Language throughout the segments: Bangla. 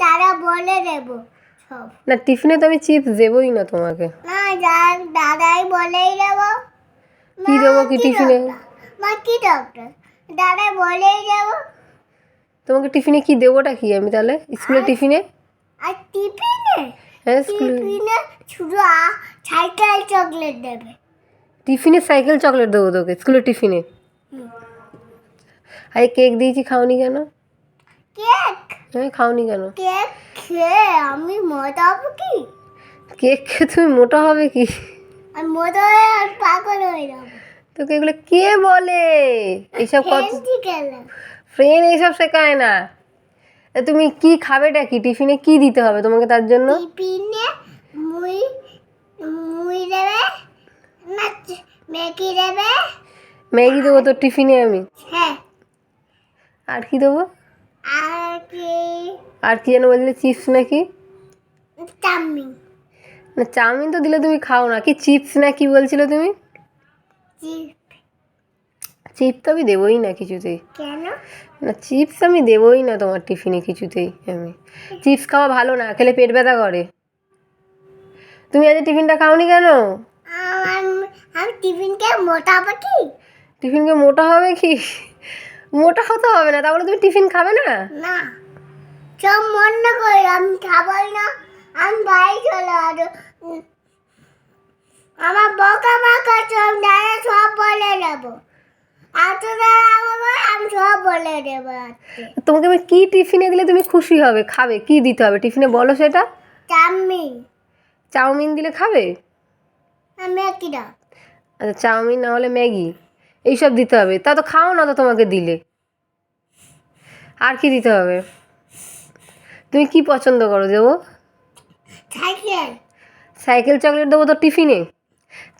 দাদা বলে দেবো সব। না, টিফিনে তো আমি চিপস দেবই না তোমাকে। না, দাদাই বলেই দেবো। কি দেবো কি টিফিনে? মা কি ডক্টর, দাদাই বলেই দেবো। তোমাকে টিফিনে কি দেবোটা কি আমি তাহলে স্কুলে টিফিনে? আর টিফিনে? হ্যাঁ, স্কুলে টিফিনে শুধু সাইকেল চকলেট দেবে। টিফিনে সাইকেল চকলেট দেবো তোকে স্কুলে টিফিনে? আরে কেক দিয়েছি, খাওনি কেন? কেক? হ্যাঁ, খাওনি কেন? কেক খেয়ে আমি মোটা হবো কি? কেক খেয়ে তুমি মোটা হবে কি? আর মোটা হয়ে আর পাগল হয়ে যাবো। তোকে এগুলো কে বলে? এইসব ফ্রেন্ড এইসব শেখায় না। তুমি কি খাবেটা কি? টিফিনে কি দিতে হবে তোমাকে তার জন্য? টিফিনে মুই মুই দেবে না, ম্যাগি দেবে। ম্যাগি দেবো তোর টিফিনে আমি? হ্যাঁ। আর কি দেবো? আর কি যেন বললে? চিপস নাকি? চাউমিন। না, চাউমিন তো দিলে তুমি খাও না। কি চিপস না কি বলছিলে তুমি? চিপস তো আমি দেবোই না কিছুতেই। কেন? না, চিপস আমি দেবোই না তোমার টিফিনে কিছুতেই। আমি চিপস খাওয়া ভালো না, খেলে পেট ব্যথা করে। তুমি আজ টিফিনটা খাওনি কেন? আমি টিফিনকে মোটা হবে কি? টিফিনকে মোটা হবে কি? মোটা হতে হবে না, তাহলে তুমি টিফিন খাবে না? না, সব মনে করি আমি খাবই না। আমি বাড়ি চলে আসবো। আমার বকা মাকা সব দাদা সব বলে দেবো। আমি সব বলে দেবো। তোমাকে আমি কি টিফিনে দিলে তুমি খুশি হবে, খাবে? কি দিতে হবে টিফিনে বলো সেটা? চাউমিন। চাউমিন দিলে খাবে? ম্যাগি দাও। আচ্ছা, চাউমিন না হলে ম্যাগি এইসব দিতে হবে। তা তো খাও না তো তোমাকে দিলে। আর কি দিতে হবে? তুমি কি পছন্দ করো দেবো? সাইকেল। সাইকেল চকলেট দেবো তো টিফিনে?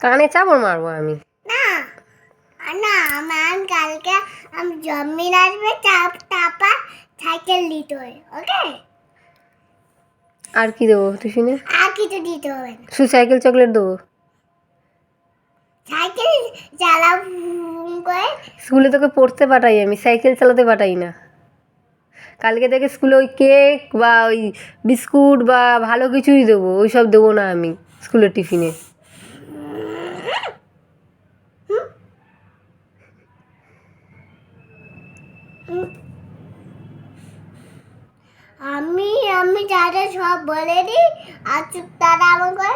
কানে চাপড় মারবো আমি। না না, আমার কালকে আমি জন্মিন আসবে, টাপা সাইকেল দিতে হবে। ওকে। আর কি দেবো টিফিনে? আর কিছু দিতে হবে না, শুধু সাইকেল চকলেট দেবো? সাইকেল চালাও করে। স্কুলে তোকে পড়তে পাঠাই আমি, সাইকেল চালাতে পাঠাই না। কালকে থেকে স্কুলে ওই কেক বা ওই বিস্কুট বা ভালো কিছুই দেবো, ওই সব দেবো না আমি স্কুলের টিফিনে। আমি আমি দাদা সব বলে দিই আর তারা আমাকে